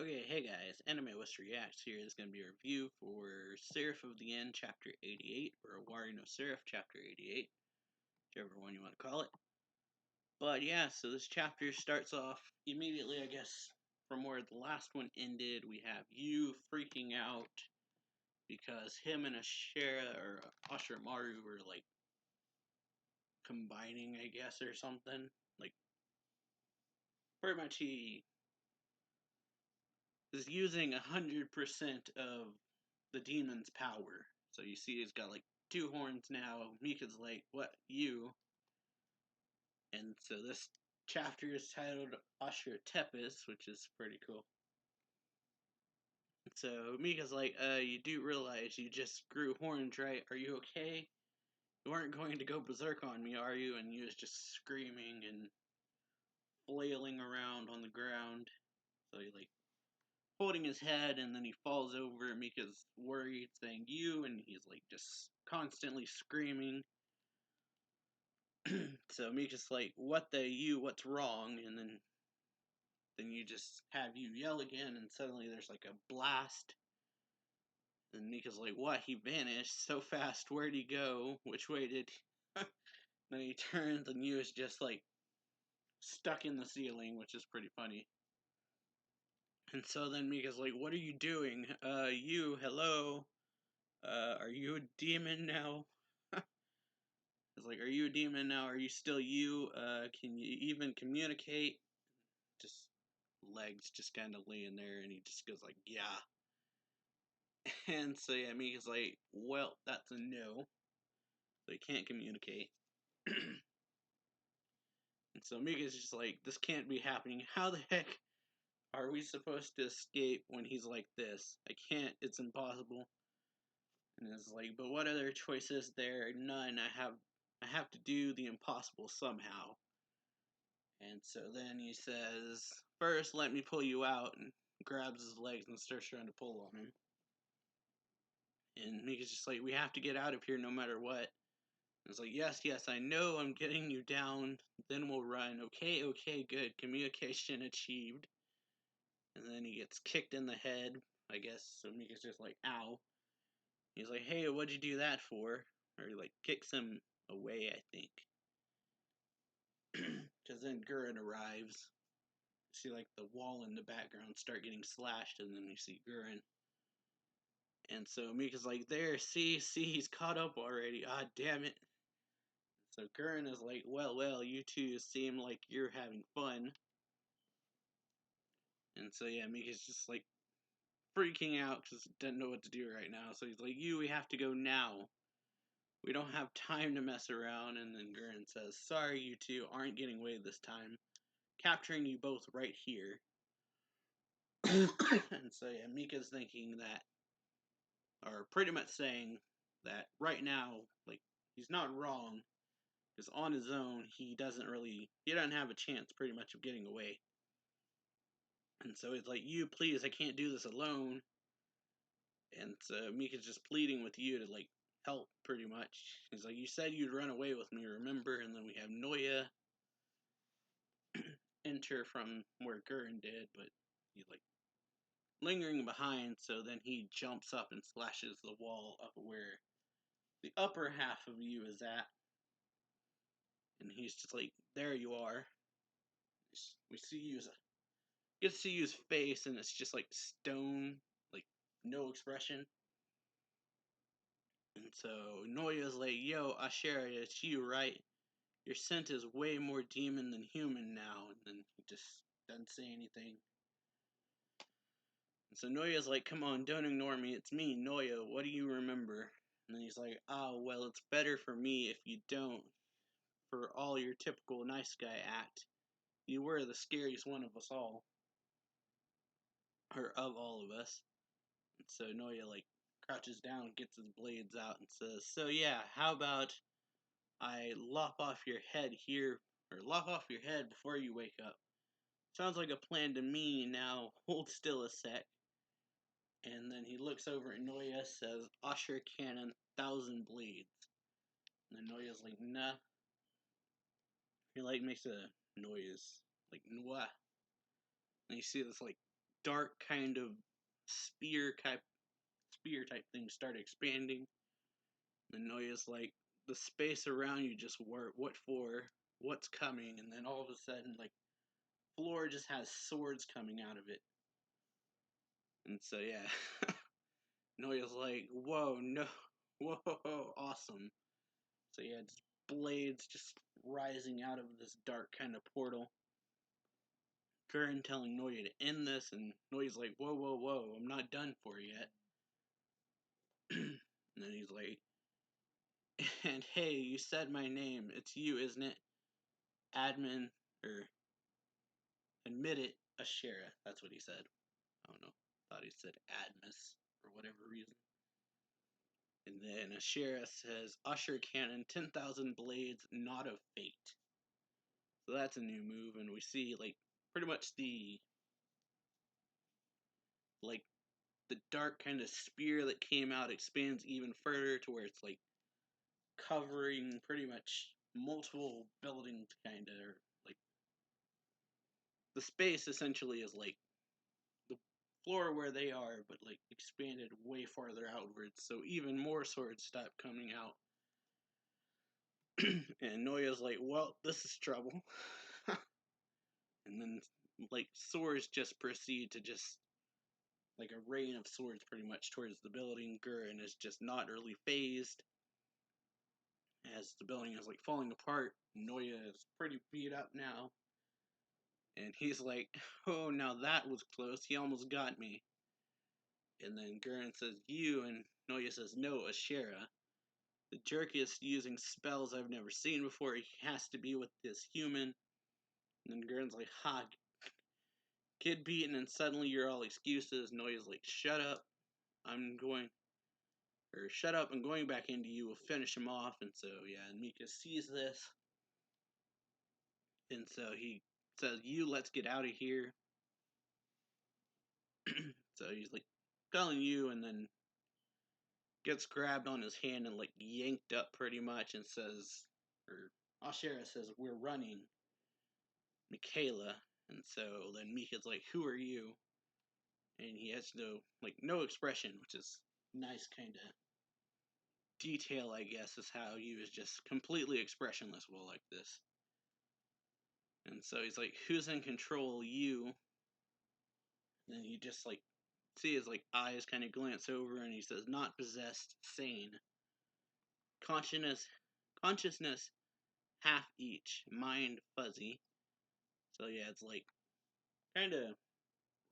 Okay, hey guys, Anime West Reacts here. This is going to be a review for Seraph of the End, Chapter 88, or Owari no Seraph, Chapter 88, whichever one you want to call it. But yeah, so this chapter starts off immediately, I guess, from where the last one ended. We have you freaking out because him and Ashiramaru were like combining, I guess, or something. Like, pretty much he is using 100% of the demon's power. So you see he's got like two horns now. Mika's like, what, you? And so this chapter is titled Ashur Tepis, which is pretty cool. So Mika's like, you do realize you just grew horns, right? Are you okay? You aren't going to go berserk on me, are you? And he was just screaming and flailing around on the ground. So he like holding his head, and then he falls over. Mika's worried, saying you, and he's like just constantly screaming. So Mika's like, what the you, what's wrong? And then you just have you yell again, and suddenly there's like a blast. And Mika's like, what? He vanished so fast. Where'd he go? Which way did he? Then he turns, and you is just like stuck in the ceiling, which is pretty funny. And so then Mika's like, what are you doing? You, hello? Are you a demon now? It's like, are you a demon now? Are you still you? Can you even communicate? Just legs just kind of laying there, and he just goes like, yeah. And so yeah, Mika's like, well, that's a no. They can't communicate. And so Mika's just like, this can't be happening. How the heck are we supposed to escape when he's like this? I can't. It's impossible. And it's like, but what other choices there? None. I have to do the impossible somehow. And so then he says, first, let me pull you out, and grabs his legs and starts trying to pull on him. And Mika's just like, we have to get out of here no matter what. And it's like, yes, I know I'm getting you down, then we'll run. Okay, good. Communication achieved. And then he gets kicked in the head, I guess. So Mika's just like, ow. He's like, hey, what'd you do that for? Or he like kicks him away, I think. Because then Gurren arrives. You see like the wall in the background start getting slashed, and then you see Gurren. And so Mika's like, there, see, he's caught up already. Ah, damn it. So Gurren is like, well, you two seem like you're having fun. And so yeah, Mika's just like freaking out because he doesn't know what to do right now. So he's like, we have to go now. We don't have time to mess around. And then Gurren says, sorry, you two aren't getting away this time. Capturing you both right here. And so yeah, Mika's thinking that, or pretty much saying that right now, like, he's not wrong, because on his own, he doesn't have a chance pretty much of getting away. And so it's like, you, please, I can't do this alone. And so Mika's just pleading with you to like help pretty much. He's like, you said you'd run away with me, remember? And then we have Noya enter from where Gurren did, but he's like lingering behind, so then he jumps up and slashes the wall up where the upper half of you is at. And he's just like, there you are. We see you, get to see his face, and it's just like stone, like no expression. And so Noya's like, yo, Ashera, it's you, right? Your scent is way more demon than human now. And then he just doesn't say anything. And so Noya's like, come on, don't ignore me. It's me, Noya. What do you remember? And then he's like, oh, well, it's better for me if you don't. For all your typical nice guy act. You were the scariest one of us all. Or of all of us. And so Noya, like, crouches down, gets his blades out, and says, so yeah, how about I lop off your head here, or lop off your head before you wake up. Sounds like a plan to me. Now, hold still a sec. And then he looks over at Noya, says, Usher Cannon, 1,000 blades. And then Noya's like, nah. He like makes a noise, like, nwah. And you see this like dark kind of spear type thing start expanding. And Noya's like, the space around you just what for? What's coming? And then all of a sudden, like, floor just has swords coming out of it. And so yeah, Noya's like, whoa, no, whoa, awesome. So yeah, just blades just rising out of this dark kind of portal. Gurren telling Noya to end this, and Noya's like, whoa, whoa, whoa, I'm not done for yet. And then he's like, and hey, you said my name. It's you, isn't it? Admin, or admit it, Ashera. That's what he said. I don't know. Thought he said Admus for whatever reason. And then Ashera says, Usher Cannon, 10,000 blades, not of fate. So that's a new move, and we see, like, pretty much the dark kind of spear that came out expands even further to where it's, like, covering pretty much multiple buildings, kind of, like, the space essentially is, like, the floor where they are, but, like, expanded way farther outwards, so even more swords stop coming out. And Noya's like, well, this is trouble. And then, like, swords just proceed to just, like, a rain of swords pretty much towards the building. Gurren is just not really phased. As the building is, like, falling apart, Noya is pretty beat up now. And he's like, oh, now that was close. He almost got me. And then Gurren says, you, and Noya says, no, Ashera. The jerk is using spells I've never seen before. He has to be with this human. And then Gurren's like, ha, kid beaten, and suddenly you're all excuses. Noya's like, shut up. Shut up, I'm going back into you. We'll finish him off. And so, yeah, Mika sees this. And so he says, you, let's get out of here. So he's like, calling you, and then gets grabbed on his hand and, like, yanked up pretty much, and says, or Ashera says, we're running, Michaela. And so then Mika's like, who are you? And he has no expression, which is nice kind of detail, I guess, is how he was just completely expressionless while like this. And so he's like, who's in control? You. And then you just, like, see his, like, eyes kind of glance over, and he says, not possessed, sane. Consciousness half each, mind fuzzy. So yeah, it's like kind of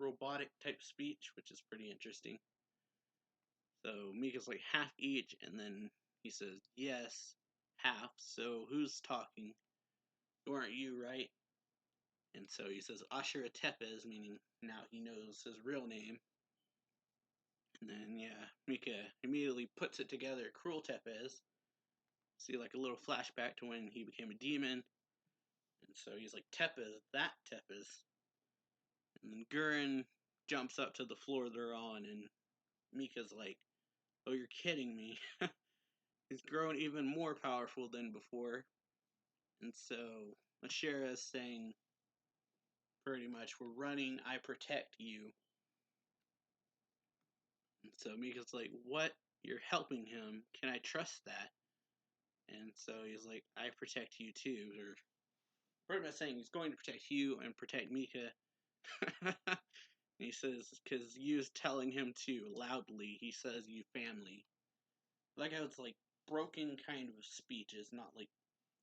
robotic type speech, which is pretty interesting. So Mika's like, half each, and then he says, yes, half. So who's talking? Who aren't you, right? And so he says, Ashura Tepes, meaning now he knows his real name. And then, yeah, Mika immediately puts it together, Cruel Tepes. See, like, a little flashback to when he became a demon. And so he's like, Tepes, that Tepes. And then Gurren jumps up to the floor they're on, and Mika's like, oh, you're kidding me. He's grown even more powerful than before. And so Ashera is saying, pretty much, we're running, I protect you. And so Mika's like, what? You're helping him. Can I trust that? And so he's like, I protect you too. Or pretty much saying he's going to protect you and protect Mika. And he says, because you's telling him to loudly. He says, you family. Like how it's like broken kind of speeches, not like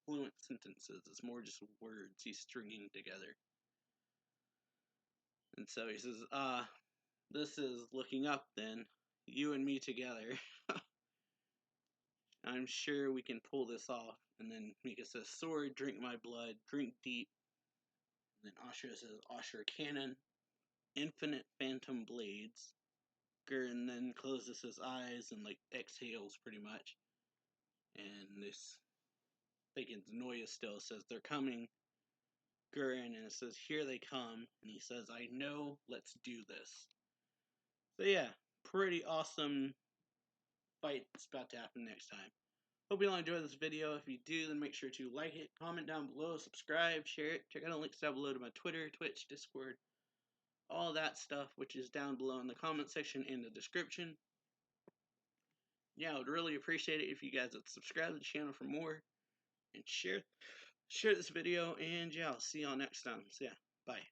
fluent sentences. It's more just words he's stringing together. And so he says, this is looking up then. You and me together. I'm sure we can pull this off. And then Mika says, sword, drink my blood, drink deep. And then Ashura says, Ashura cannon, infinite phantom blades. Gurren then closes his eyes and, like, exhales pretty much. And this, thinking Noya still, says, they're coming. Gurren, and it says, here they come. And he says, I know, let's do this. So yeah, pretty awesome fight that's about to happen next time. Hope you all enjoyed this video. If you do, then make sure to like it, comment down below, subscribe, share it. Check out the links down below to my Twitter, Twitch, Discord, all that stuff, which is down below in the comment section and the description. Yeah, I would really appreciate it if you guys would subscribe to the channel for more and share this video. And yeah, I'll see y'all next time. So yeah, bye.